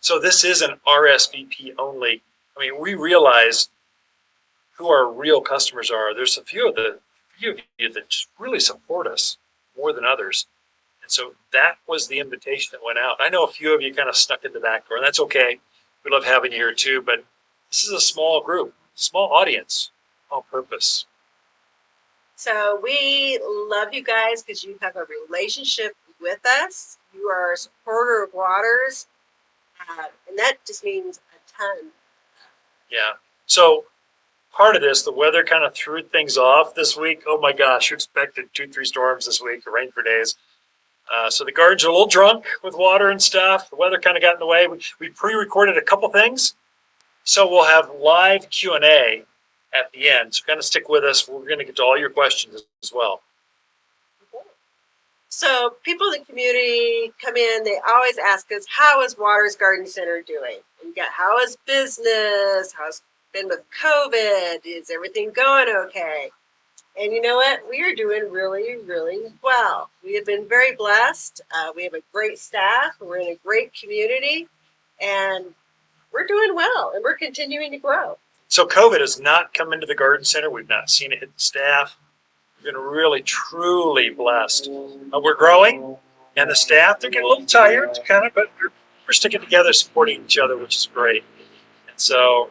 So this isn't RSVP only. I mean, we realize who our real customers are. There's a few of you that just really support us more than others. And so that was the invitation that went out. I know a few of you kind of snuck in the back door, and that's okay. We love having you here too, but this is a small group, small audience on purpose. So we love you guys because you have a relationship with us. You are a supporter of Waters, and that just means a ton. Yeah. So part of this, the weather kind of threw things off this week. Oh my gosh, you expected 2-3 storms this week, rain for days. So the gardens are a little drunk with water and stuff. The weather kind of got in the way. We pre-recorded a couple things, so we'll have live Q&A at the end. So kind of stick with us. We're going to get to all your questions as well. So people in the community come in, they always ask us, how is Waters Garden Center doing? And you got, how is business? How's it been with COVID? Is everything going okay? And you know what? We are doing really, really well. We have been very blessed. We have a great staff. We're in a great community. And we're doing well. And we're continuing to grow. So COVID has not come into the garden center. We've not seen it hit the staff. We've been really, truly blessed. We're growing. And the staff, they're getting a little tired, kind of, but we're sticking together, supporting each other, which is great. And so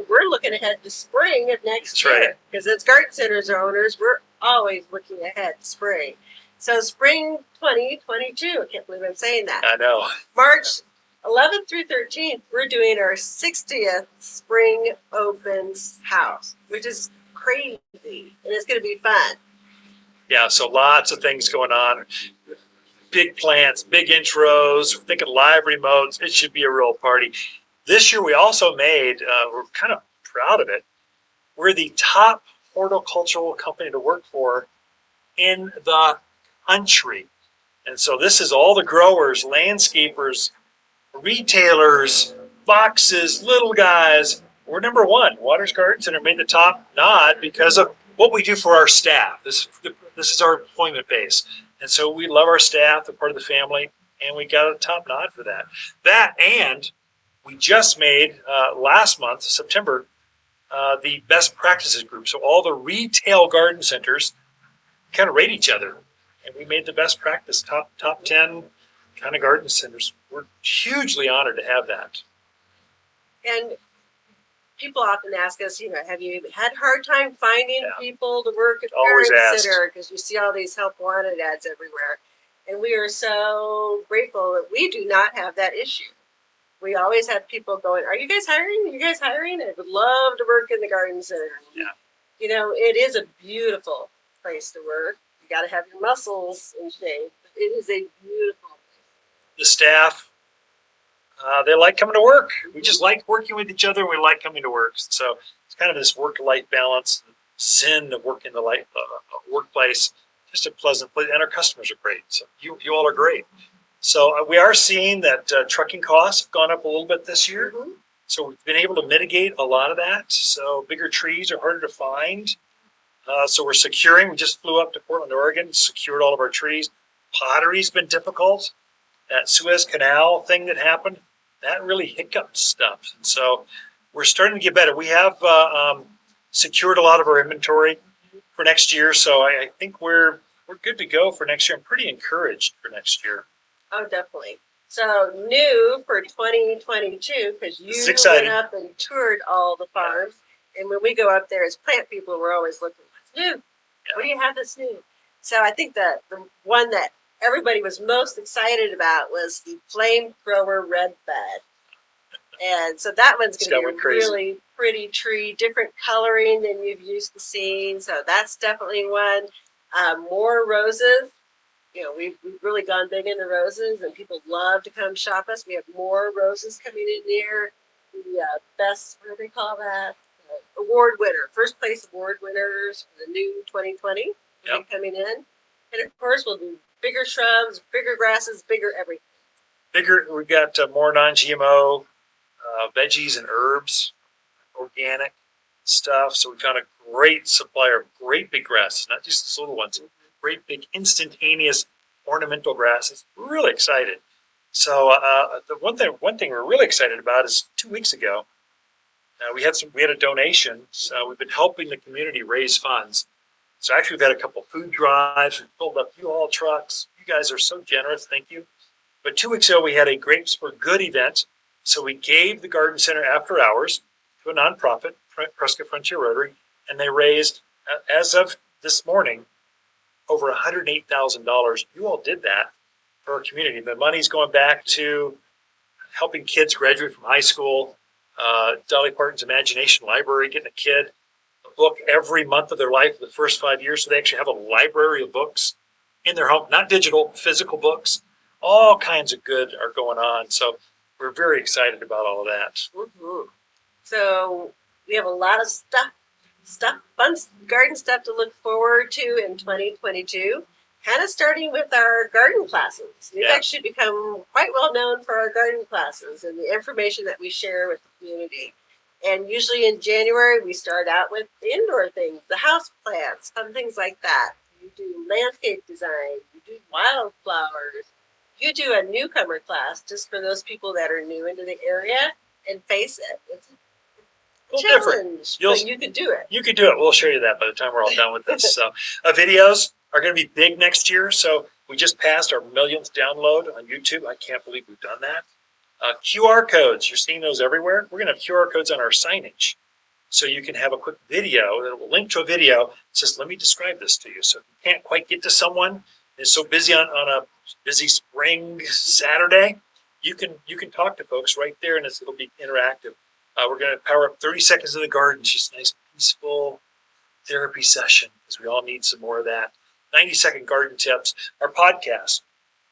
we're looking ahead to spring of next year. Because as garden centers owners, we're always looking ahead to spring. So spring 2022, I can't believe I'm saying that. I know. March 11th through 13th, we're doing our 60th spring open house, which is crazy, and it's going to be fun. Yeah, so lots of things going on. Big plans, big intros, we're thinking live remotes. It should be a real party. This year we also made, we're kind of proud of it, we're the top horticultural company to work for in the country. And so this is all the growers, landscapers, retailers, boxes, little guys. We're number one. Waters Garden Center made the top nod because of what we do for our staff. This is our employment base. And so we love our staff, they're part of the family, and we got a top nod for that. That, and we just made, last month, September, the best practices group. So all the retail garden centers kind of rate each other. And we made the best practice, top 10 kind of garden centers. We're hugely honored to have that. And people often ask us, have you had a hard time finding people to work at the garden center? Because you see all these help wanted ads everywhere. And we are so grateful that we do not have that issue. We always have people going, are you guys hiring? Are you guys hiring? I would love to work in the garden center. Yeah. It is a beautiful place to work. You got to have your muscles in shape. But it is a beautiful place. The staff, they like coming to work. We just like working with each other. We like coming to work. So it's kind of this work-life balance, sin of work in the workplace, just a pleasant place. And our customers are great. So you all are great. So we are seeing that trucking costs have gone up a little bit this year. Mm-hmm. So we've been able to mitigate a lot of that. So bigger trees are harder to find. So we're securing. We just flew up to Portland, Oregon, secured all of our trees. Pottery's been difficult. That Suez Canal thing that happened, that really hiccuped stuff. And so we're starting to get better. We have secured a lot of our inventory for next year. So I think we're good to go for next year. I'm pretty encouraged for next year. Oh, definitely. So new for 2022, because you went up and toured all the farms. And when we go up there as plant people, we're always looking, what's new? Yeah. What do you have that's new? So I think that the one that everybody was most excited about was the flamethrower red bud. And so that one's going to be a really pretty tree, different coloring than you've used to seeing. So that's definitely one. More roses. We've really gone big into roses, and people love to come shop us. We have more roses coming in there. The best, what do they call that? Award winner, first place award winners for the new 2020 will be coming in. And of course, we'll do bigger shrubs, bigger grasses, bigger everything. We've got more non-GMO veggies and herbs, organic stuff. So we found a great supplier of great big grasses, not just these little ones. Great big instantaneous ornamental grasses. We're really excited. So the one thing we're really excited about is 2 weeks ago, we had a donation. So we've been helping the community raise funds. So actually, we've had a couple food drives. We've filled up U-Haul trucks. You guys are so generous. Thank you. But 2 weeks ago, we had a Grapes for Good event. So we gave the garden center after hours to a nonprofit, Prescott Frontier Rotary, and they raised, as of this morning, over $108,000. You all did that for our community. The money's going back to helping kids graduate from high school, Dolly Parton's Imagination Library, getting a kid a book every month of their life for the first 5 years, so they actually have a library of books in their home, not digital, physical books. All kinds of good are going on. So we're very excited about all of that. Mm-hmm. So we have a lot of fun garden stuff to look forward to in 2022. Kind of starting with our garden classes. We've actually become quite well known for our garden classes and the information that we share with the community. And usually in January, we start out with the indoor things, the house plants, fun things like that. You do landscape design, you do wildflowers. You do a newcomer class just for those people that are new into the area, and face it, it's a challenge, but you could do it. You could do it. We'll show you that by the time we're all done with this. So videos are going to be big next year. So we just passed our millionth download on YouTube. I can't believe we've done that. QR codes, you're seeing those everywhere. We're going to have QR codes on our signage. So you can have a quick video that will link to a video. It says, let me describe this to you. So if you can't quite get to someone, is so busy on a busy spring Saturday, you can talk to folks right there, and it'll be interactive. We're going to power up 30 seconds of the garden. It's just a nice, peaceful therapy session, because we all need some more of that. 90-second garden tips. Our podcast,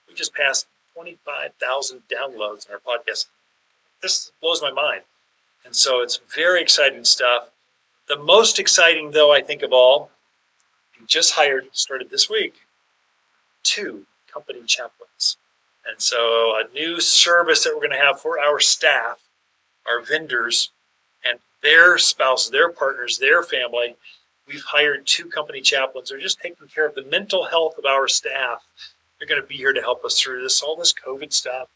we just passed 25,000 downloads in our podcast. This blows my mind. And so it's very exciting stuff. The most exciting, though, I think of all, we just started this week, 2 company chaplains. And so a new service that we're going to have for our staff, our vendors, and their spouses, their partners, their family. We've hired 2 company chaplains. They're just taking care of the mental health of our staff. They're going to be here to help us through all this COVID stuff.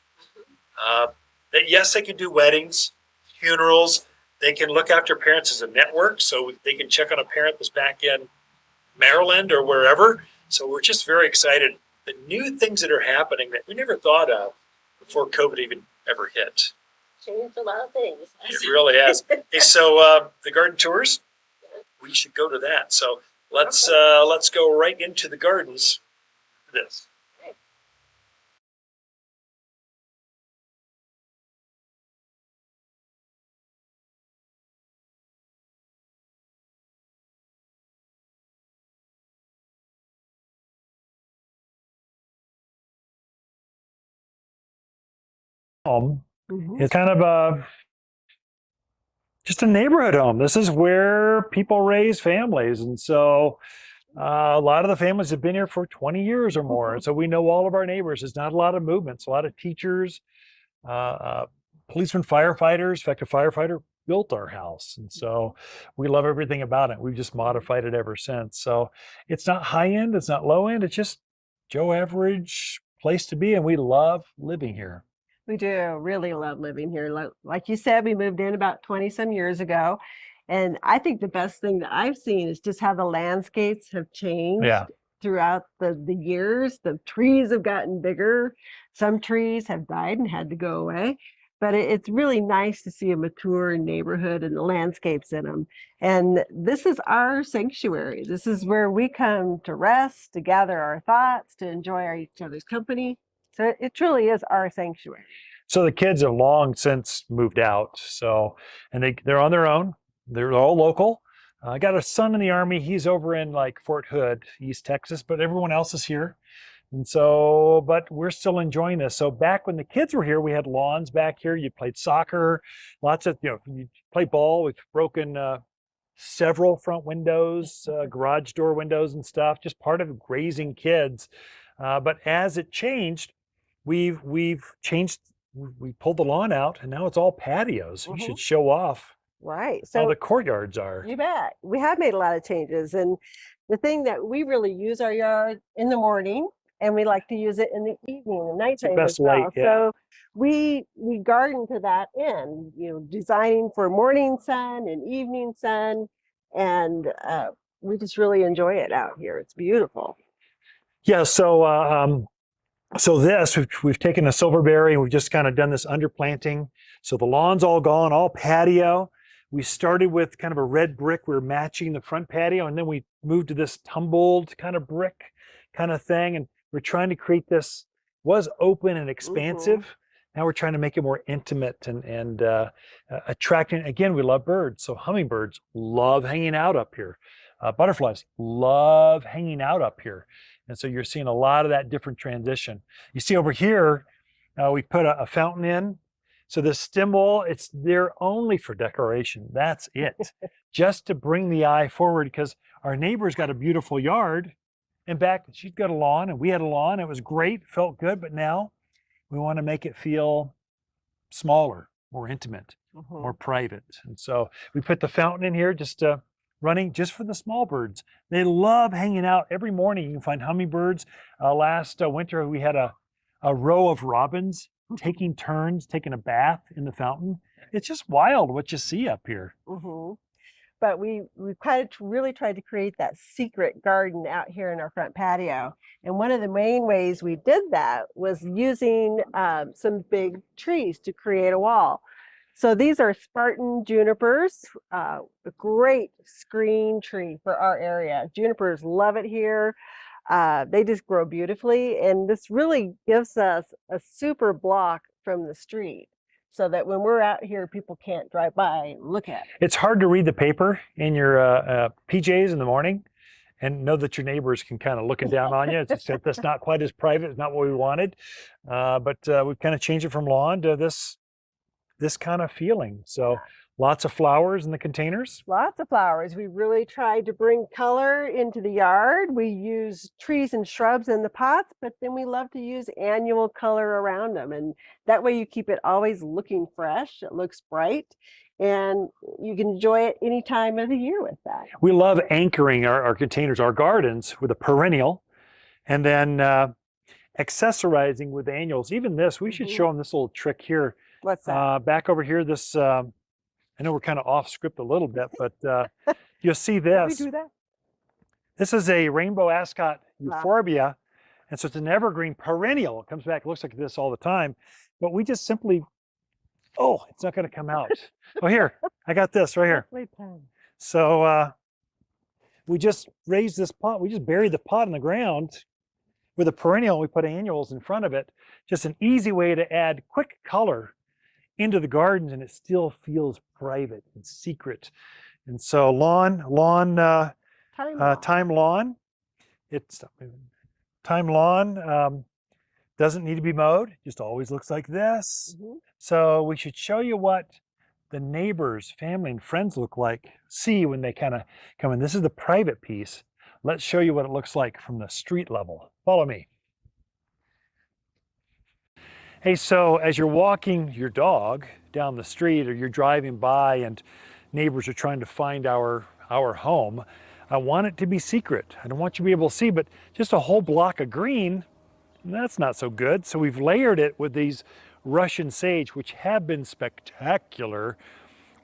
Yes, they can do weddings, funerals. They can look after parents as a network, so they can check on a parent that's back in Maryland or wherever. So we're just very excited. The new things that are happening that we never thought of before COVID even ever hit. Changed a lot of things. It really has. Hey, so the garden tours, we should go to that. So let's go right into the gardens for this. It's kind of just a neighborhood home. This is where people raise families. And so a lot of the families have been here for 20 years or more. And so we know all of our neighbors. There's not a lot of movements, a lot of teachers, policemen, firefighters. In fact, a firefighter built our house. And so we love everything about it. We've just modified it ever since. So it's not high end, it's not low end. It's just Joe average place to be. And we love living here. We do really love living here. Like you said, we moved in about 20 some years ago. And I think the best thing that I've seen is just how the landscapes have changed throughout the years. The trees have gotten bigger. Some trees have died and had to go away. But it's really nice to see a mature neighborhood and the landscapes in them. And this is our sanctuary. This is where we come to rest, to gather our thoughts, to enjoy each other's company. So it truly is our sanctuary. So the kids have long since moved out. So, and they're on their own. They're all local. I got a son in the Army. He's over in like Fort Hood, East Texas, but everyone else is here. And so, but we're still enjoying this. So back when the kids were here, we had lawns back here. You played soccer, lots of, you play ball. We've broken several front windows, garage door windows and stuff, just part of raising kids. But as it changed, we've changed. We pulled the lawn out, and now it's all patios. You should show off so how the courtyards are. You bet. We have made a lot of changes, and the thing that we really use our yard in the morning and we like to use it in the evening and nighttime best as well. light, yeah. So we garden to that end, designing for morning sun and evening sun, and we just really enjoy it out here. It's beautiful. Yeah, so this, we've taken a silverberry and we've just kind of done this underplanting. So the lawn's all gone, all patio. We started with kind of a red brick. We were matching the front patio, and then we moved to this tumbled kind of brick kind of thing. And we're trying to create this, was open and expansive. Now we're trying to make it more intimate and attracting. Again, we love birds. So hummingbirds love hanging out up here. Butterflies love hanging out up here. And so you're seeing a lot of that different transition. You see over here, we put a fountain in. So the stem wall, it's there only for decoration. That's it. Just to bring the eye forward, because our neighbor's got a beautiful yard, and back, she's got a lawn and we had a lawn. It was great, felt good, but now we want to make it feel smaller, more intimate, more private. And so we put the fountain in here, just running just for the small birds. They love hanging out every morning. You can find hummingbirds. Last winter, we had a row of robins taking turns, taking a bath in the fountain. It's just wild what you see up here. But we really tried to create that secret garden out here in our front patio. And one of the main ways we did that was using some big trees to create a wall. So these are Spartan junipers, a great screen tree for our area. Junipers love it here. They just grow beautifully. And this really gives us a super block from the street, so that when we're out here, people can't drive by and look at it. It's hard to read the paper in your PJs in the morning and know that your neighbors can kind of looking down on you. That's not quite as private. It's not what we wanted. But we've kind of changed it from lawn to this kind of feeling. So lots of flowers in the containers. Lots of flowers. We really tried to bring color into the yard. We use trees and shrubs in the pots, but then we love to use annual color around them. And that way you keep it always looking fresh. It looks bright, and you can enjoy it any time of the year with that. We love anchoring our containers, our gardens, with a perennial, and then accessorizing with annuals. Even this, we should show them this little trick here. What's that? Back over here, this, I know we're kind of off script a little bit, but you'll see this. Can we do that? This is a rainbow ascot euphorbia. And so it's an evergreen perennial. It comes back, looks like this all the time. But we just simply, it's not going to come out. Oh, here, I got this right here. So we just raised this pot. We just buried the pot in the ground with a perennial. We put annuals in front of it. Just an easy way to add quick color into the gardens, and it still feels private and secret. And so time lawn. It's time lawn doesn't need to be mowed. Just always looks like this. So we should show you what the neighbors, family, and friends see when they kind of come in. This is the private piece. Let's show you what it looks like from the street level. Follow me. Hey, so as you're walking your dog down the street, or you're driving by and neighbors are trying to find our home, I want it to be secret. I don't want you to be able to see, but just a whole block of green, that's not so good. So we've layered it with these Russian sage, which have been spectacular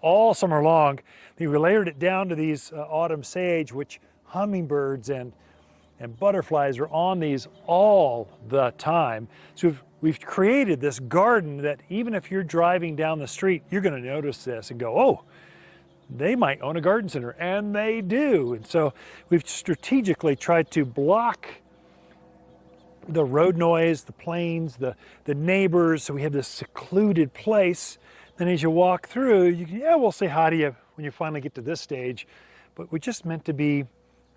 all summer long. We layered it down to these autumn sage, which hummingbirds and butterflies are on these all the time. So we've created this garden that even if you're driving down the street, you're going to notice this and go, oh, they might own a garden center, and they do. And so we've strategically tried to block the road noise, the planes, the neighbors, so we have this secluded place. Then as you walk through, we'll say hi to you when you finally get to this stage, but we're just meant to be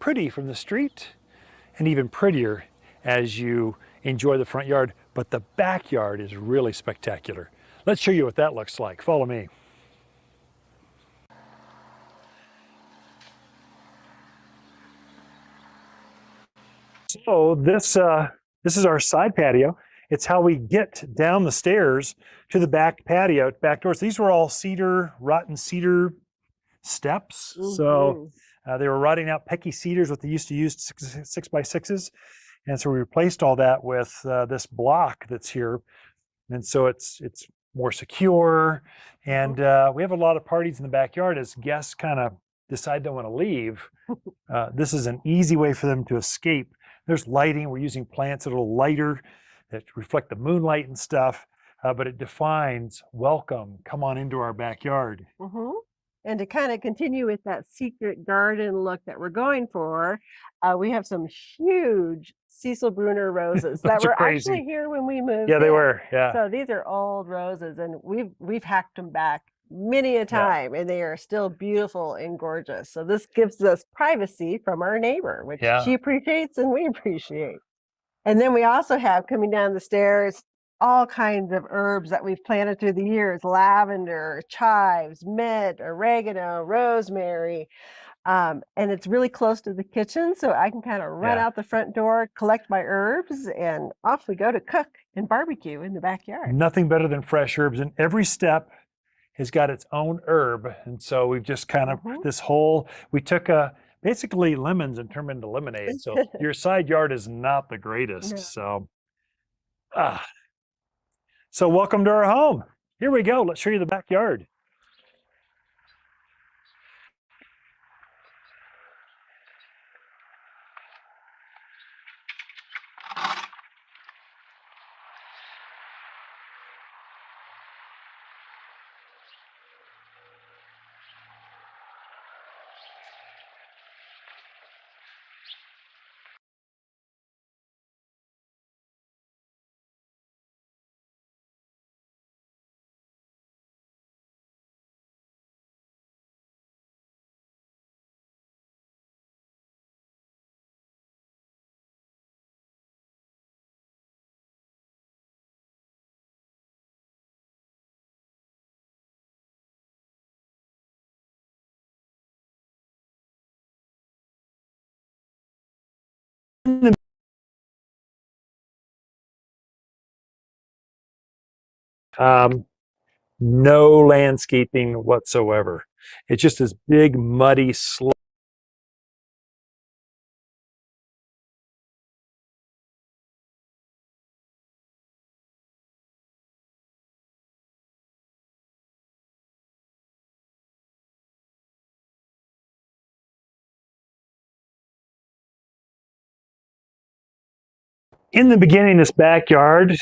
pretty from the street, and even prettier as you enjoy the front yard. But the backyard is really spectacular. Let's show you what that looks like. Follow me. So this is our side patio. It's how we get down the stairs to the back patio, back doors. These were all rotten cedar steps. So they were rotting out, pecky cedars, what they used to use, 6x6s. And so we replaced all that with this block that's here. And so it's more secure. And we have a lot of parties in the backyard as guests kind of decide they want to leave. This is an easy way for them to escape. There's lighting. We're using plants that are a little lighter that reflect the moonlight and stuff, but it defines welcome, come on into our backyard. And to kind of continue with that secret garden look that we're going for, we have some huge Cecil Bruner roses that were actually here when we moved. Yeah, they were. Yeah. So these are old roses, and we've hacked them back many a time, and they are still beautiful and gorgeous. So this gives us privacy from our neighbor, which she appreciates and we appreciate. And then we also have, coming down the stairs, all kinds of herbs that we've planted through the years: lavender, chives, mint, oregano, rosemary. And it's really close to the kitchen, so I can kind of run out the front door, collect my herbs, and off we go to cook and barbecue in the backyard. Nothing better than fresh herbs, and every step has got its own herb. And so we've just kind of we took basically lemons and turned them into lemonade. So your side yard is not the greatest. So so welcome to our home. Here we go. Let's show you the backyard. No landscaping whatsoever. It's just this big muddy slope. In the beginning, this backyard,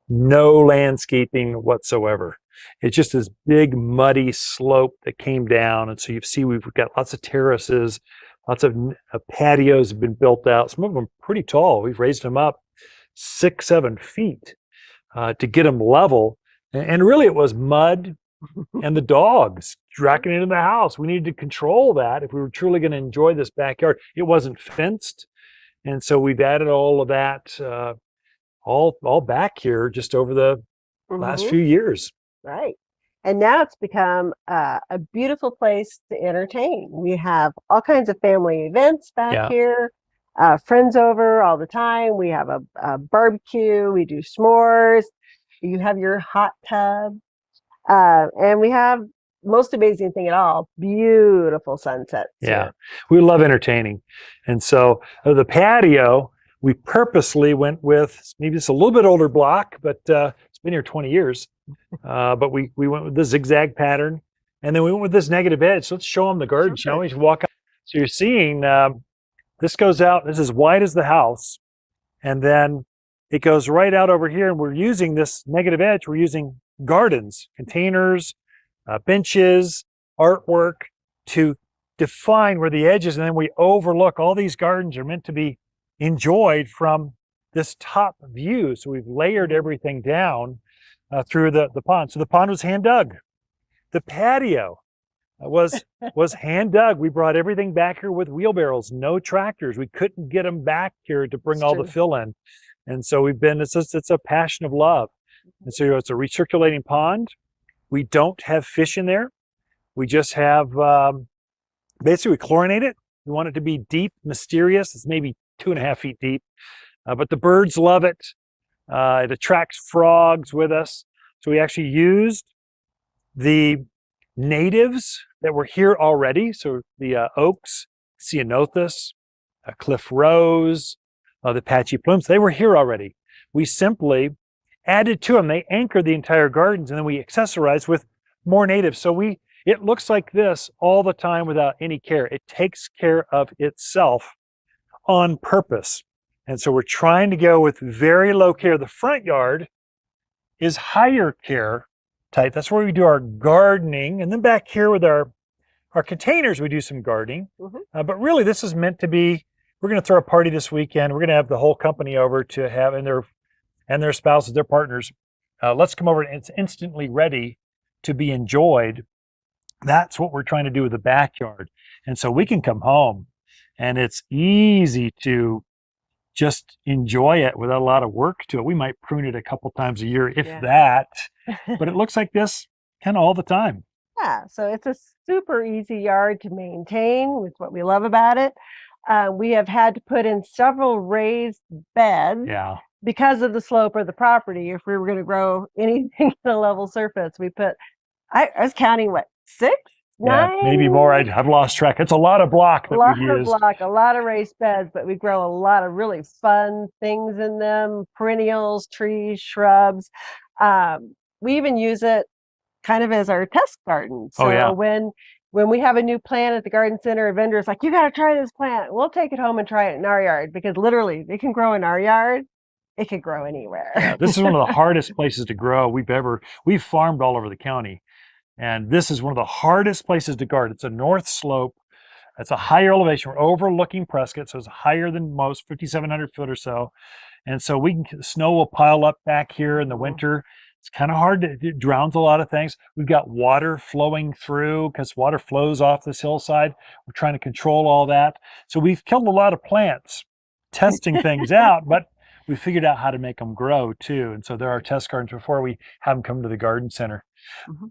no landscaping whatsoever. It's just this big muddy slope that came down. And so you see we've got lots of terraces, lots of patios have been built out. Some of them pretty tall. We've raised them up 6-7 feet to get them level. And really it was mud and the dogs dragging into the house. We needed to control that if we were truly going to enjoy this backyard. It wasn't fenced. And so we've added all of that all back here just over the last few years. Right. And now it's become a beautiful place to entertain. We have all kinds of family events back here, friends over all the time. We have a barbecue. We do s'mores. You have your hot tub. And we have, most amazing thing at all, beautiful sunsets. Yeah, we love entertaining. And so the patio, we purposely went with maybe it's a little bit older block, but it's been here 20 years. But we went with the zigzag pattern, and then we went with this negative edge. So let's show them the garden, shall we? Walk out. So you're seeing this goes out, this is as wide as the house, and then it goes right out over here, and we're using this negative edge. We're using gardens, containers, benches, artwork to define where the edge is, and then we overlook. All these gardens are meant to be enjoyed from this top view. So we've layered everything down through the pond. So the pond was hand dug. The patio was hand dug. We brought everything back here with wheelbarrows, no tractors. We couldn't get them back here to bring all the fill in. And so it's a passion of love. And so it's a recirculating pond. We don't have fish in there. We just have, basically we chlorinate it. We want it to be deep, mysterious. It's maybe 2.5 feet deep, but the birds love it. It attracts frogs with us. So we actually used the natives that were here already. So the oaks, ceanothus, cliff rose, the patchy plumes. They were here already. We simply added to them. They anchored the entire gardens, and then we accessorized with more natives. So it looks like this all the time without any care. It takes care of itself on purpose. And so we're trying to go with very low care. The front yard is higher care type. That's where we do our gardening. And then back here with our containers, we do some gardening. But really, this is meant to be, we're going to throw a party this weekend. We're going to have the whole company over to have, and their spouses, their partners. Let's come over, and it's instantly ready to be enjoyed. That's what we're trying to do with the backyard. And so we can come home, and it's easy to just enjoy it without a lot of work to it. We might prune it a couple times a year, if that, but it looks like this kind of all the time. Yeah, so it's a super easy yard to maintain, with what we love about it. We have had to put in several raised beds because of the slope of the property. If we were going to grow anything in a level surface, we put, I was counting, what, 6? Yeah, 9? maybe more. I've lost track. It's a lot of block that we've used. A lot of raised beds, but we grow a lot of really fun things in them, perennials, trees, shrubs. We even use it kind of as our test garden. So when we have a new plant at the garden center, a vendor's like, you got to try this plant. We'll take it home and try it in our yard, because literally it can grow in our yard. It could grow anywhere. Yeah, this is one of the hardest places to grow we've farmed all over the county. And this is one of the hardest places to garden. It's a north slope. It's a higher elevation. We're overlooking Prescott, so it's higher than most, 5,700 foot or so. And so snow will pile up back here in the winter. It's kind of hard it drowns a lot of things. We've got water flowing through because water flows off this hillside. We're trying to control all that. So we've killed a lot of plants testing things out, but we figured out how to make them grow too. And so there are test gardens before we have them come to the garden center.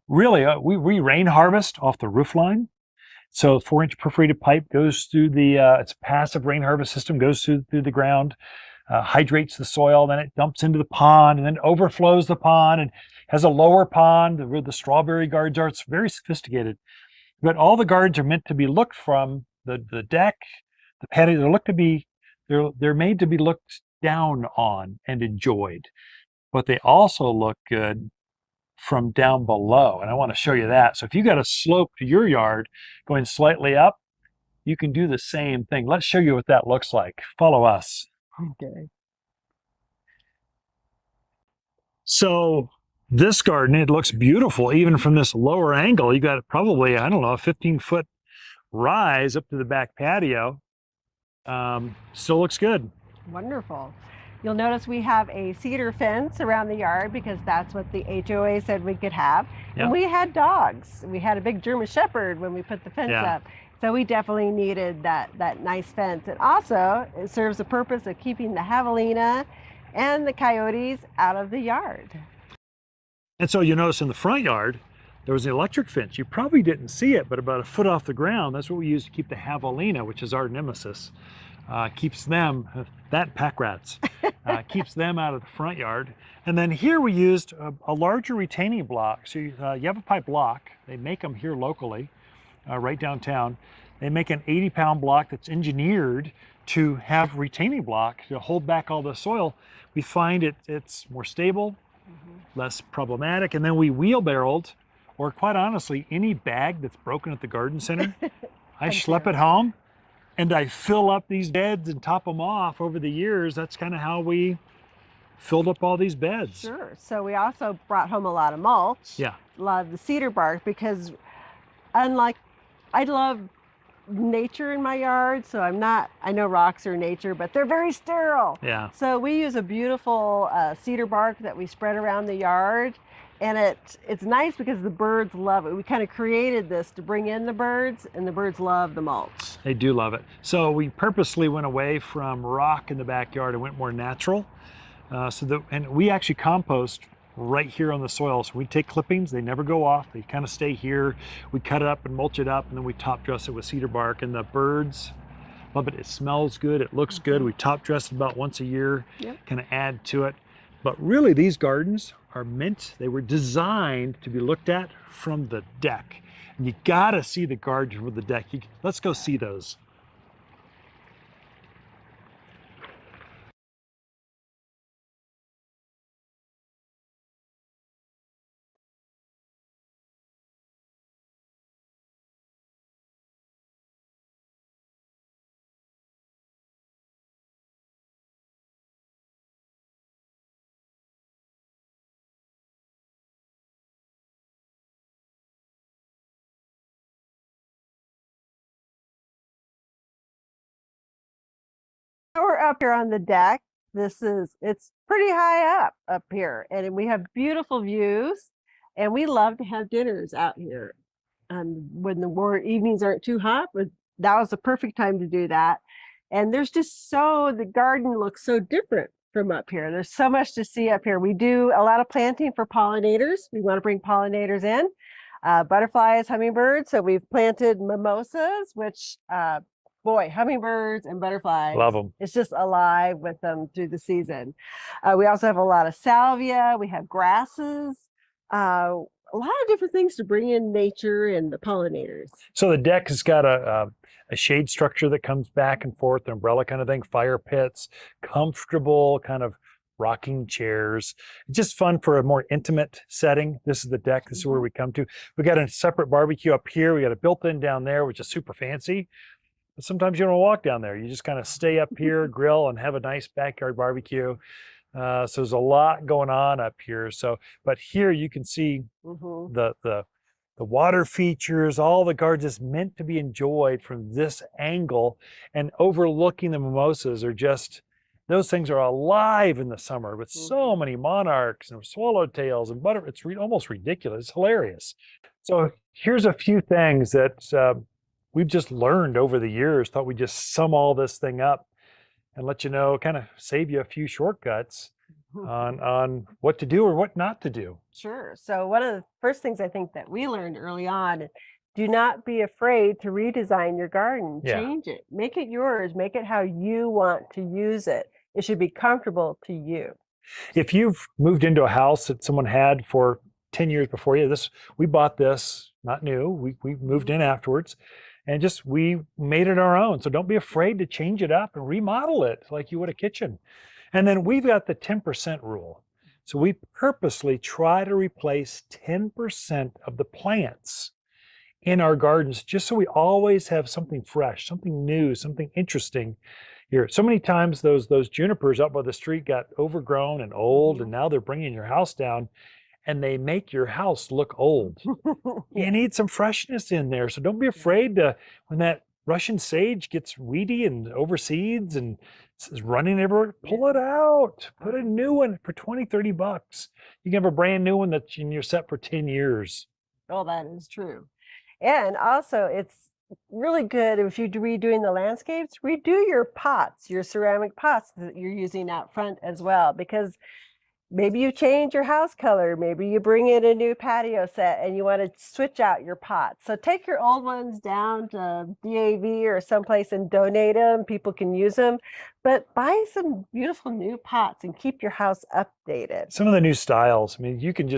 Really, we rain harvest off the roof line. So 4-inch perforated pipe goes through it's a passive rain harvest system, goes through the ground, hydrates the soil, then it dumps into the pond, and then overflows the pond and has a lower pond where the strawberry gardens are. It's very sophisticated. But all the gardens are meant to be looked from the deck, the patio. They're made to be looked down on and enjoyed. But they also look good from down below, and I want to show you that. So if you got a slope to your yard going slightly up, you can do the same thing. Let's show you what that looks like. Follow us. Okay. So this garden, it looks beautiful even from this lower angle. You got probably, I don't know, a 15-foot rise up to the back patio. Still looks good. Wonderful. You'll notice we have a cedar fence around the yard because that's what the HOA said we could have. And we had dogs. We had a big German Shepherd when we put the fence up. So we definitely needed that nice fence. And also, it serves the purpose of keeping the javelina and the coyotes out of the yard. And so you notice in the front yard, there was an electric fence. You probably didn't see it, but about a foot off the ground, that's what we use to keep the javelina, which is our nemesis. Keeps them, that pack rats, keeps them out of the front yard. And then here we used a larger retaining block. So you have a pipe block. They make them here locally, right downtown. They make an 80-pound block that's engineered to have retaining block to hold back all the soil. We find it's more stable, less problematic. And then we wheelbarreled, or quite honestly, any bag that's broken at the garden center, I schlep it home. And I fill up these beds and top them off over the years. That's kind of how we filled up all these beds. Sure. So we also brought home a lot of mulch. Yeah. A lot of the cedar bark, because unlike, I love nature in my yard. So I know rocks are nature, but they're very sterile. Yeah. So we use a beautiful cedar bark that we spread around the yard. And it's nice because the birds love it. We kind of created this to bring in the birds, and the birds love the mulch. They do love it. So we purposely went away from rock in the backyard and went more natural. And we actually compost right here on the soil. So we take clippings, they never go off. They kind of stay here. We cut it up and mulch it up, and then we top dress it with cedar bark. And the birds love it. It smells good. It looks good. We top dress it about once a year, kind of add to it. But really, these gardens they were designed to be looked at from the deck. And you gotta see the gardens from the deck. Let's go see those. We're up here on the deck. It's pretty high up here, and we have beautiful views, and we love to have dinners out here. When the evenings aren't too hot, but that was the perfect time to do that. And the garden looks so different from up here. There's so much to see up here. We do a lot of planting for pollinators. We want to bring pollinators in, butterflies, hummingbirds. So we've planted mimosas, which boy, hummingbirds and butterflies. Love them. It's just alive with them through the season. We also have a lot of salvia. We have grasses, a lot of different things to bring in nature and the pollinators. So the deck has got a shade structure that comes back and forth, an umbrella kind of thing, fire pits, comfortable kind of rocking chairs. Just fun for a more intimate setting. This is the deck. This is where we come to. We got a separate barbecue up here. We got a built-in down there, which is super fancy. But sometimes you don't walk down there. You just kind of stay up here, grill, and have a nice backyard barbecue. So there's a lot going on up here. So, but here you can see the water features, all the gardens is meant to be enjoyed from this angle, and overlooking the mimosas are just, those things are alive in the summer with so many monarchs and swallowtails and it's almost ridiculous. It's hilarious. So here's a few things that we've just learned over the years. Thought we'd just sum all this thing up and let you know, kind of save you a few shortcuts on what to do or what not to do. Sure. So one of the first things I think that we learned early on, do not be afraid to redesign your garden. Change it. Make it yours. Make it how you want to use it. It should be comfortable to you. If you've moved into a house that someone had for 10 years before you, we bought this, not new. We moved in afterwards. And we made it our own. So don't be afraid to change it up and remodel it like you would a kitchen. And then we've got the 10% rule. So we purposely try to replace 10% of the plants in our gardens, just so we always have something fresh, something new, something interesting here. So many times those junipers up by the street got overgrown and old, and now they're bringing your house down, and they make your house look old. You need some freshness in there. So don't be afraid to, when that Russian sage gets weedy and overseeds and is running everywhere, pull it out, put a new one for 20, 30 bucks. You can have a brand new one that you're set for 10 years. Oh, that is true. And also it's really good if you're redoing the landscapes, redo your pots, your ceramic pots that you're using out front as well, because maybe you change your house color. Maybe you bring in a new patio set and you want to switch out your pots. So take your old ones down to DAV or someplace and donate them. People can use them, but buy some beautiful new pots and keep your house updated. Some of the new styles, I mean, you can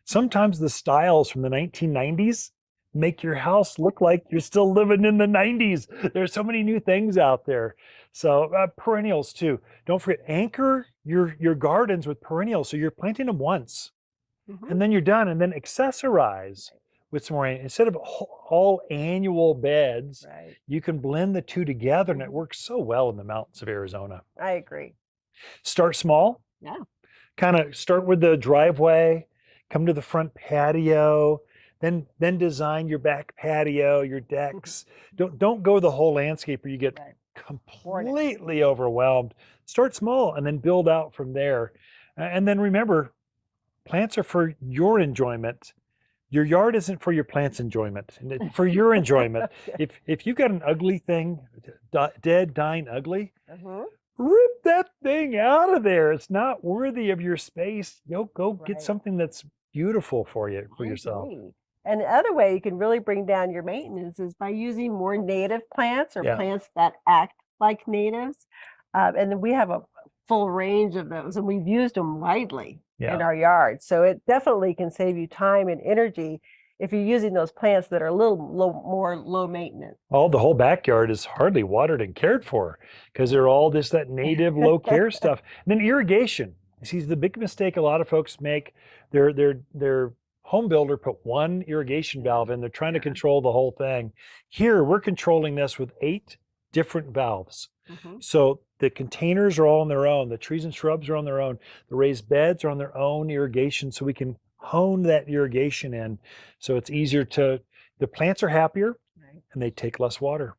sometimes the styles from the 1990s make your house look like you're still living in the 90s. There's so many new things out there. So perennials too. Don't forget, anchor your gardens with perennials. So you're planting them once and then you're done, and then accessorize with some more. Instead of all annual beds, you can blend the two together, and it works so well in the mountains of Arizona. I agree. Start small. Yeah. Kind of start with the driveway, come to the front patio, then design your back patio, your decks. Don't go the whole landscape where you get completely overwhelmed. Start small and then build out from there. And then remember, plants are for your enjoyment. Your yard isn't for your plants' enjoyment, for your enjoyment. If you got an ugly thing, dead, dying, ugly, rip that thing out of there. It's not worthy of your space. Go get something that's beautiful for yourself. And the other way you can really bring down your maintenance is by using more native plants or plants that act like natives. And then we have a full range of those, and we've used them widely in our yard. So it definitely can save you time and energy if you're using those plants that are a little more low maintenance. The whole backyard is hardly watered and cared for because they're all that native low care stuff. And then irrigation. See, the big mistake a lot of folks make, their home builder put one irrigation valve in. They're trying to control the whole thing. Here, we're controlling this with 8 different valves. So the containers are all on their own. The trees and shrubs are on their own. The raised beds are on their own irrigation, so we can hone that irrigation in. So it's easier the plants are happier and they take less water.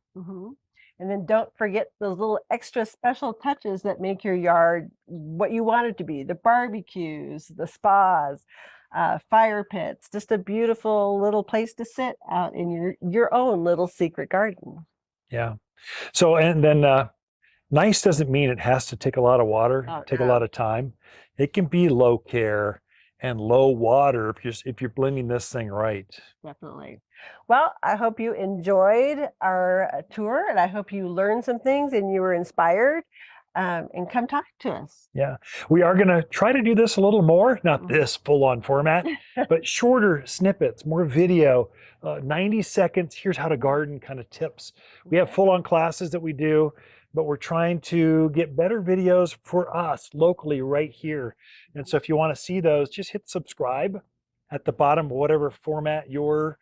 And then don't forget those little extra special touches that make your yard what you want it to be. The barbecues, the spas, fire pits, just a beautiful little place to sit out in your own little secret garden. Yeah. So, and then nice doesn't mean it has to take a lot of water, take a lot of time. It can be low care and low water if you're blending this thing right. Definitely. Well, I hope you enjoyed our tour, and I hope you learned some things and you were inspired. And come talk to us. Yeah, we are going to try to do this a little more, not this full-on format, but shorter snippets, more video, 90 seconds, here's how to garden kind of tips. We have full-on classes that we do, but we're trying to get better videos for us locally right here. And so if you want to see those, just hit subscribe at the bottom of whatever format you're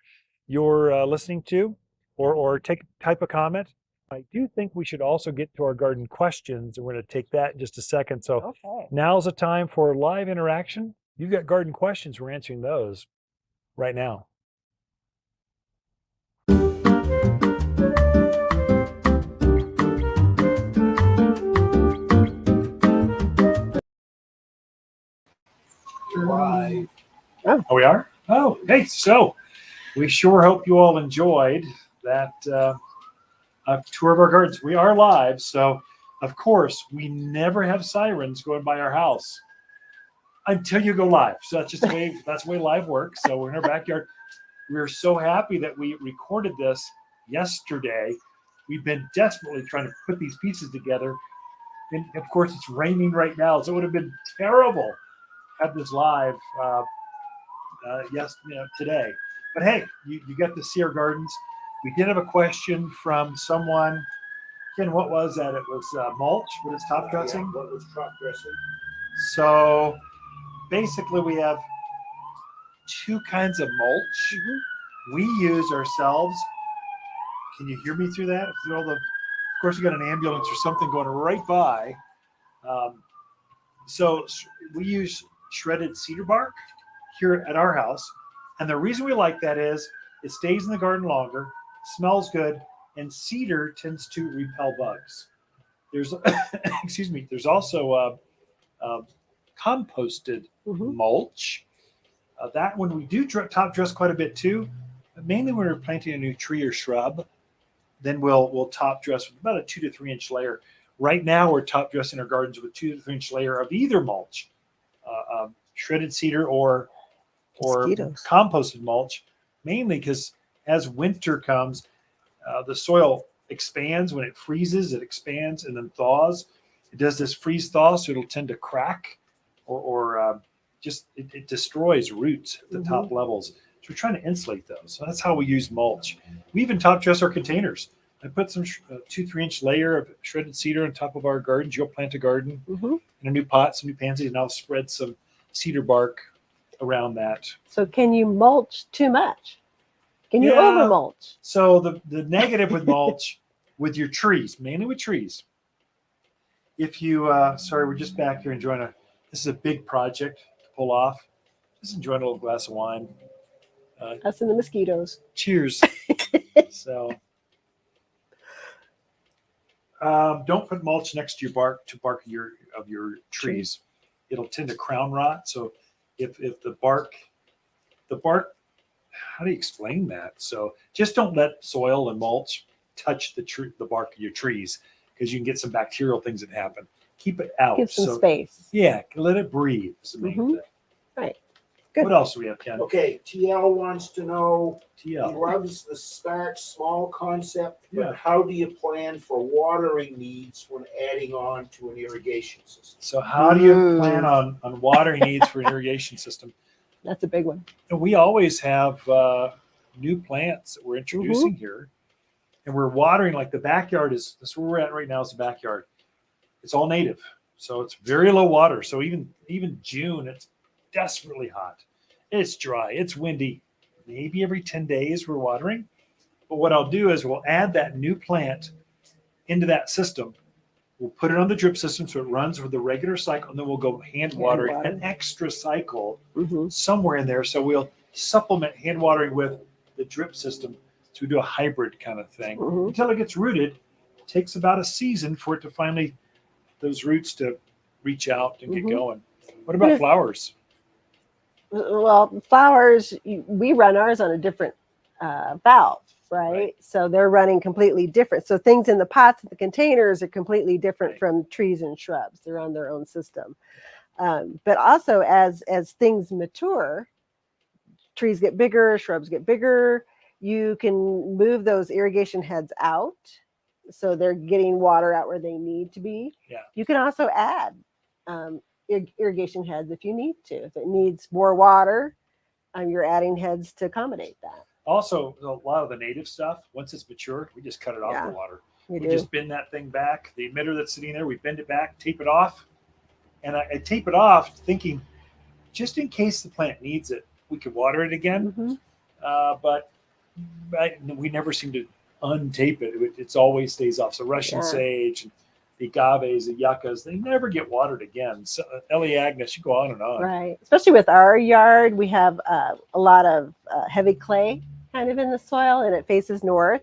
listening to, or type a comment. I do think we should also get to our garden questions, and we're going to take that in just a second. So now's the time for live interaction. You've got garden questions. We're answering those right now. Live. Oh, we are? Oh, hey, so we sure hope you all enjoyed that tour of our gardens. We are live, so of course we never have sirens going by our house until you go live. So that's just the way live works. So we're in our backyard. We're so happy that we recorded this yesterday. We've been desperately trying to put these pieces together, and of course it's raining right now, so it would have been terrible to have this live today. But hey, you got to see our gardens. We did have a question from someone. Ken, what was that? It was mulch. What is top dressing? Yeah, what was top dressing? So basically we have two kinds of mulch. We use ourselves. Can you hear me through that? Of course, you got an ambulance or something going right by. So we use shredded cedar bark here at our house. And the reason we like that is it stays in the garden longer, smells good, and cedar tends to repel bugs. There's, excuse me, there's also composted mulch. That one we do top dress quite a bit too, but mainly when we're planting a new tree or shrub, then we'll top dress with about a 2 to 3 inch layer. Right now we're top dressing our gardens with a 2 to 3 inch layer of either mulch, shredded cedar or composted mulch, mainly because as winter comes, the soil expands. When it freezes, it expands and then thaws. It does this freeze thaw, so it'll tend to crack or just it destroys roots at the top levels. So we're trying to insulate those. So that's how we use mulch. We even top dress our containers. I put some 2 3 inch layer of shredded cedar on top of our gardens. You'll plant a garden in a new pot, some new pansies, and I'll spread some cedar bark around that. So can you mulch too much? Can you over mulch? So the negative with mulch, with your trees, mainly with trees, if you, sorry, we're just back here enjoying this is a big project to pull off. Just enjoying a little glass of wine. Us and the mosquitoes. Cheers. So don't put mulch next to bark of your trees. It'll tend to crown rot. So if the bark, how do you explain that? So just don't let soil and mulch touch the bark of your trees, because you can get some bacterial things that happen. Keep it out. Give some space. Yeah, let it breathe. Is the main thing. Right. Good. What else do we have, Ken? Okay, TL wants to know, he TL. loves the start small concept, but how do you plan for watering needs when adding on to an irrigation system? So how do you plan on watering needs for an irrigation system? That's a big one. And we always have new plants that we're introducing here, and we're watering. Like the backyard that's where we're at right now is the backyard. It's all native, so it's very low water. So even June, it's desperately hot. It's dry. It's windy. Maybe every 10 days we're watering. But what I'll do is we'll add that new plant into that system. We'll put it on the drip system so it runs with the regular cycle, and then we'll go hand watering an extra cycle somewhere in there. So we'll supplement hand watering with the drip system. So we do a hybrid kind of thing until it gets rooted takes about a season for it to finally, those roots to reach out and get going. What about flowers? Well, flowers, we run ours on a different valve, right? So they're running completely different. So things in the pots and the containers are completely different from trees and shrubs. They're on their own system. But also as things mature, trees get bigger, shrubs get bigger, you can move those irrigation heads out. So they're getting water out where they need to be. Yeah. You can also add irrigation heads if you need to. If it needs more water, you're adding heads to accommodate that. Also, a lot of the native stuff, once it's mature, we just cut it off the water. We just bend that thing back. The emitter that's sitting there, we bend it back, tape it off. And I tape it off thinking, just in case the plant needs it, we could water it again. But we never seem to untape it. It always stays off. So Russian sage, and the agaves, the yuccas, they never get watered again. So Elaeagnus, you go on and on. Right. Especially with our yard, we have a lot of heavy clay kind of in the soil, and it faces north.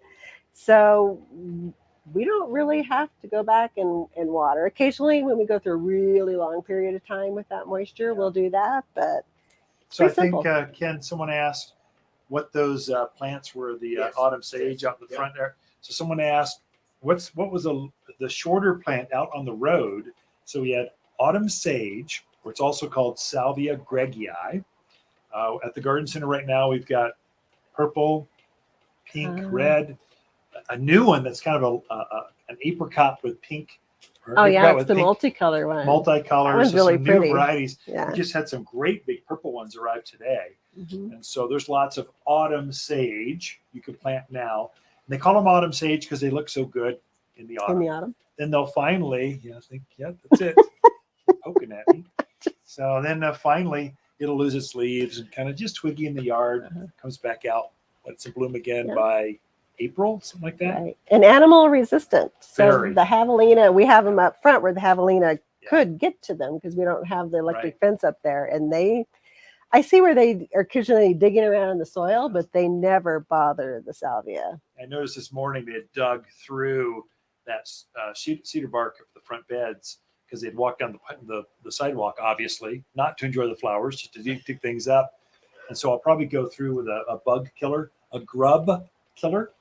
So we don't really have to go back and water. Occasionally, when we go through a really long period of time with that moisture, we'll do that. But so I think, Ken, someone asked what those plants were, the autumn sage out in the front there. So someone asked, what was the shorter plant out on the road? So we had autumn sage, or it's also called Salvia gregii. At the garden center right now, we've got purple, pink, red, a new one that's kind of an apricot with pink. It's the multicolor one. Multicolor. That one's really pretty. New varieties. Yeah. We just had some great big purple ones arrive today. And so there's lots of autumn sage you can plant now. And they call them autumn sage because they look so good in the autumn. Then they'll finally, that's it. Poking at me. So then finally it'll lose its leaves and kind of just twiggy in the yard, comes back out, lets it bloom again by April, something like that. Right. And animal resistant. So Very. The javelina, we have them up front where the javelina could get to them because we don't have the electric fence up there. And I see where they are occasionally digging around in the soil, but they never bother the salvia. I noticed this morning they had dug through that cedar bark of the front beds because they'd walked down the sidewalk, obviously, not to enjoy the flowers, just to dig things up. And so I'll probably go through with a bug killer, a grub killer,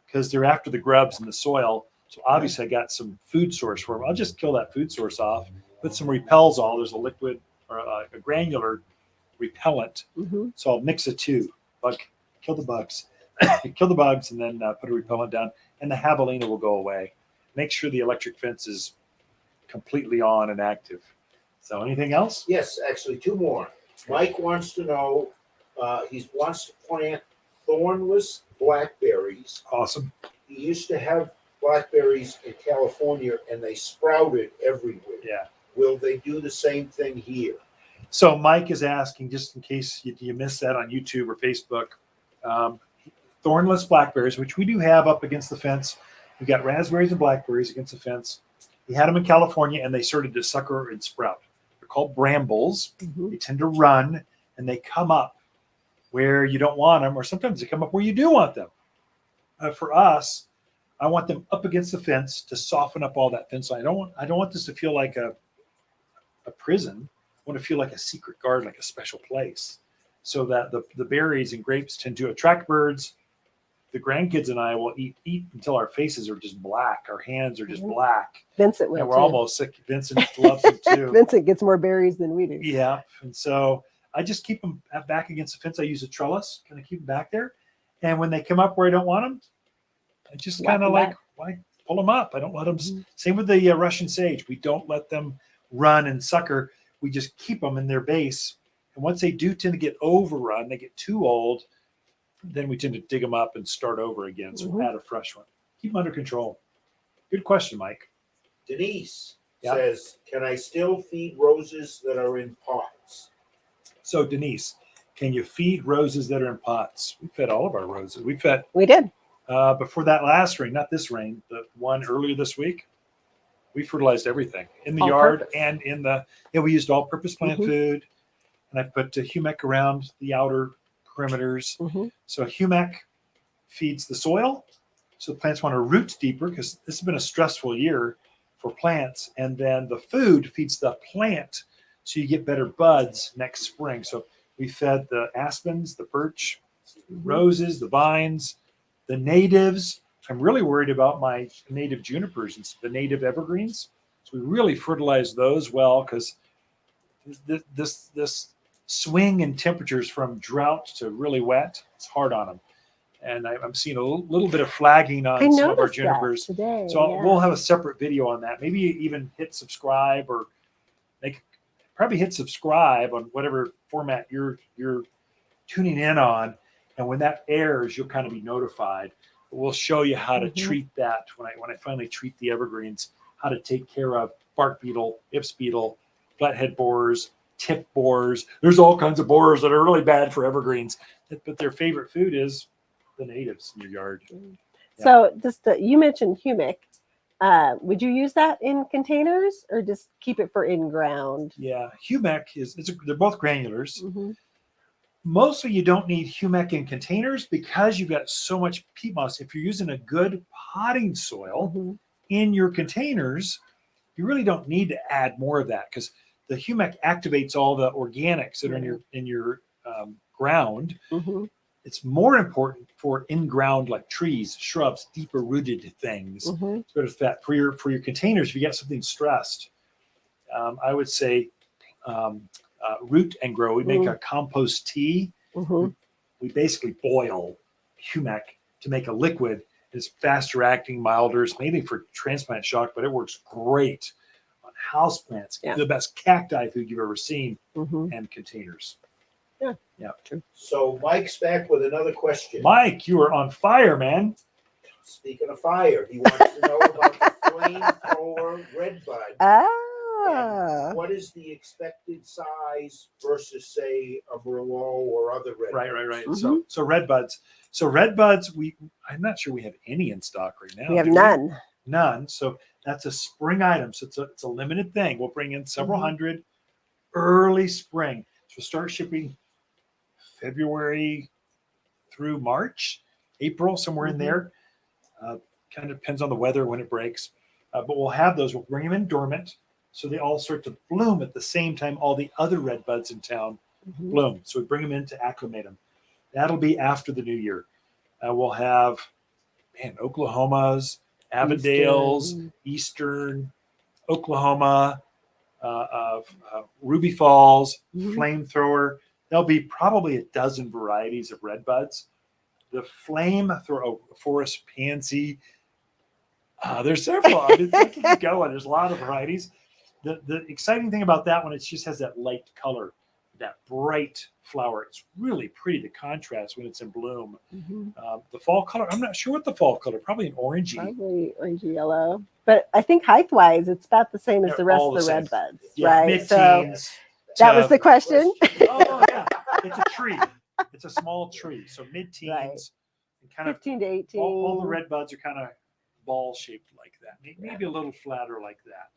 because they're after the grubs in the soil. So obviously I got some food source for them. I'll just kill that food source off, put some repels on. There's a liquid or a granular repellent. So I'll mix the two. Kill the bugs. Kill the bugs and then put a repellent down. And the javelina will go away. Make sure the electric fence is completely on and active. So anything else? Yes, actually two more. Mike wants to know, he wants to plant thornless blackberries. Awesome. He used to have blackberries in California and they sprouted everywhere. Yeah. Will they do the same thing here? So Mike is asking, just in case you missed that on YouTube or Facebook, thornless blackberries, which we do have up against the fence. We've got raspberries and blackberries against the fence. He had them in California and they started to sucker and sprout. They're called brambles. They tend to run and they come up where you don't want them, or sometimes they come up where you do want them. For us, I want them up against the fence to soften up all that fence line. I don't want this to feel like a prison. I want to feel like a secret garden, like a special place, so that the berries and grapes tend to attract birds. The grandkids and I will eat until our faces are just black. Our hands are just black. Vincent will. And we're almost sick. Vincent loves them too. Vincent gets more berries than we do. Yeah. And so I just keep them back against the fence. I use a trellis, kind of keep them back there. And when they come up where I don't want them, I just kind of pull them up. I don't let them. Same with the Russian sage. We don't let them run and sucker. We just keep them in their base. And once they do tend to get overrun, they get too old, then we tend to dig them up and start over again. So we'll add a fresh one. Keep them under control. Good question, Mike. Denise says, can I still feed roses that are in pots? So Denise, can you feed roses that are in pots? We fed all of our roses. We did. Before that last rain, not this rain, the one earlier this week, we fertilized everything in the yard and in we used all-purpose plant food. And I put humic around the outer perimeters. So humic feeds the soil So the plants want to root deeper because this has been a stressful year for plants. And then the food feeds the plant, so you get better buds next spring. So we fed the aspens, the birch, roses, the vines, the natives. I'm really worried about my native junipers and the native evergreens. So we really fertilize those well, because this swing in temperatures from drought to really wet, it's hard on them. And I'm seeing a little bit of flagging on some of our junipers today. So yeah. we'll have a separate video on that. Maybe even hit subscribe, or probably hit subscribe on whatever format you're tuning in on. And when that airs, you'll kind of be notified. We'll show you how to treat that when I finally treat the evergreens, how to take care of bark beetle, ips beetle, flathead borers, tip borers. There's all kinds of borers that are really bad for evergreens, but their favorite food is the natives in your yard. So you mentioned humic. Would you use that in containers or just keep it for in ground? Yeah, humic they're both granulars. Mostly you don't need humic in containers because you've got so much peat moss. If you're using a good potting soil in your containers, you really don't need to add more of that, because the humic activates all the organics that are in your ground. It's more important for in-ground, like trees, shrubs, deeper rooted things. Sort of that for your containers. If you got something stressed, I would say root and grow. We make a compost tea. We basically boil humic to make a liquid. It's faster acting, milder. It's mainly for transplant shock, but it works great on houseplants. The best cacti food you've ever seen, and containers. Yeah. True. So Mike's back with another question. Mike, you are on fire, man. Speaking of fire, he wants to know about the flamethrower redbud. And what is the expected size versus, say, a Merlot or other redbuds? Right. So redbuds. I'm not sure we have any in stock right now. We have none. None. So that's a spring item. So it's a limited thing. We'll bring in several hundred early spring. So start shipping February through March, April, somewhere in there. Kind of depends on the weather when it breaks. But we'll have those. We'll bring them in dormant, so they all start to bloom at the same time all the other red buds in town bloom. So we bring them in to acclimate them. That'll be after the new year. We'll have Oklahomas, Avondales, Eastern Oklahoma, Ruby Falls, Flamethrower. There'll be probably a dozen varieties of red buds. The Flamethrower, Forest Pansy. There's several. I mean, keep going. There's a lot of varieties. The exciting thing about that one, it just has that light color, that bright flower. It's really pretty to contrast when it's in bloom. The fall color, I'm not sure what the fall color, probably an orangey. Probably orangey yellow. But I think height-wise, it's about the same as the rest of the red buds, right? Mid-teens. That was the question. Oh, yeah. It's a tree. It's a small tree. So mid-teens. Right. And kind 15 to 18. All the red buds are kind of ball-shaped like that. Maybe a little flatter like that.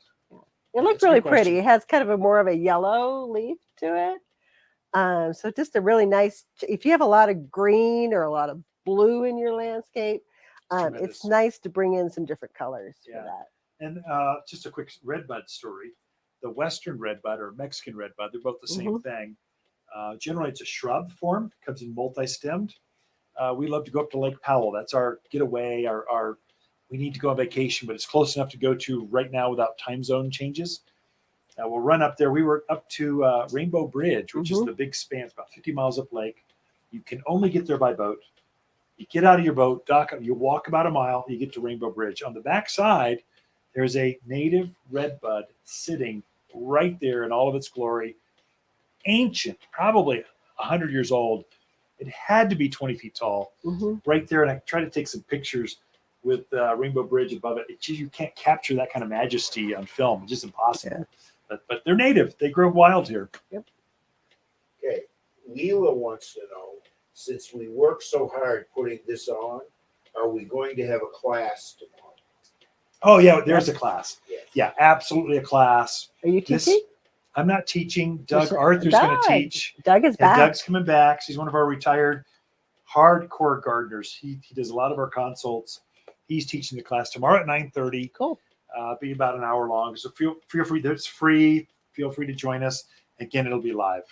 It looks really pretty. It has kind of more of a yellow leaf to it. So just a really nice, if you have a lot of green or a lot of blue in your landscape, it's nice to bring in some different colors for that. And just a quick redbud story. The Western redbud or Mexican redbud, they're both the same thing. Generally, it's a shrub form, comes in multi-stemmed. We love to go up to Lake Powell. That's our getaway, we need to go on vacation, but it's close enough to go to right now without time zone changes. We'll run up there. We were up to Rainbow Bridge, which is the big span. It's about 50 miles up lake. You can only get there by boat. You get out of your boat, dock up, you walk about a mile, you get to Rainbow Bridge. On the back side, there's a native redbud sitting right there in all of its glory. Ancient, probably 100 years old. It had to be 20 feet tall, right there. And I tried to take some pictures with Rainbow Bridge above it. You can't capture that kind of majesty on film. It's just impossible. But they're native. They grow wild here. Okay. Leela wants to know, since we work so hard putting this on, are we going to have a class tomorrow? Oh, yeah, there's a class. Yes. Yeah, absolutely a class. Are you teaching? I'm not teaching. Doug Arthur's going to teach. Doug is back. Doug's coming back. He's one of our retired hardcore gardeners. He does a lot of our consults. He's teaching the class tomorrow at 9:30. Cool. Be about an hour long. So feel free. It's free. Feel free to join us. Again, it'll be live.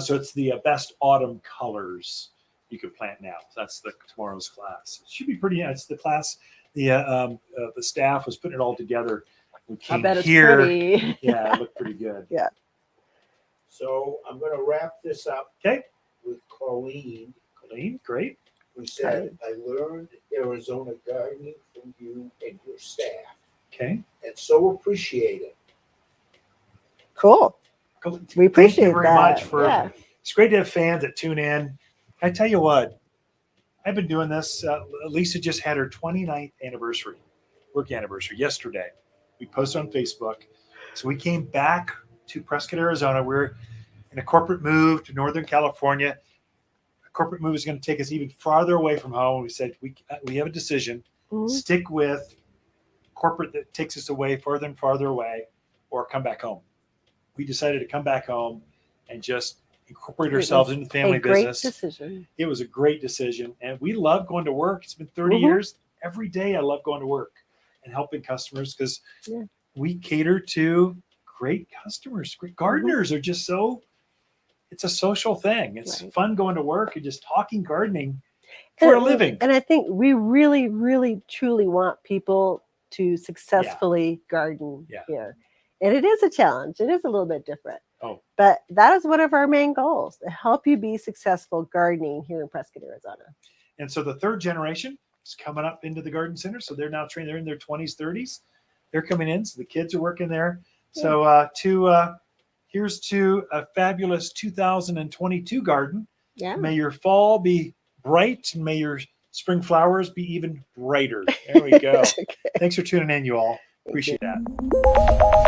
So it's the best autumn colors you could plant now. That's tomorrow's class. It should be pretty. It's the class. The staff was putting it all together. We came I bet it's here. pretty. Yeah, it looked pretty good. Yeah. So I'm going to wrap this up. Okay. With Colleen. Colleen, great. Who said, I learned Arizona gardening from you and your staff. Okay. And so appreciate it. Cool. We appreciate Thank you very that. much for. Yeah. It's great to have fans that tune in. I tell you what, I've been doing this. Lisa just had her 29th anniversary, work anniversary yesterday. We posted on Facebook. So we came back to Prescott, Arizona. We're in a corporate move to Northern California. A corporate move is going to take us even farther away from home. We said we have a decision. Mhm. Stick with corporate that takes us away farther and farther away, or come back home. We decided to come back home and just incorporate ourselves into the family business. Great decision. It was a great decision, and we love going to work. It's been 30 Mhm. years. Every day I love going to work and helping customers because we cater to great customers. Great gardeners are just it's a social thing. It's fun going to work and just talking gardening for a living. And I think we really, really, truly want people to successfully garden here. And it is a challenge. It is a little bit different. Oh. But that is one of our main goals, to help you be successful gardening here in Prescott, Arizona. And so the third generation is coming up into the garden center. So they're now trained. They're in their 20s, 30s. They're coming in. So the kids are working there. So here's to a fabulous 2022 garden. Yeah. May your fall be bright and may your spring flowers be even brighter. There we go. Okay. Thanks for tuning in, you all. Appreciate that.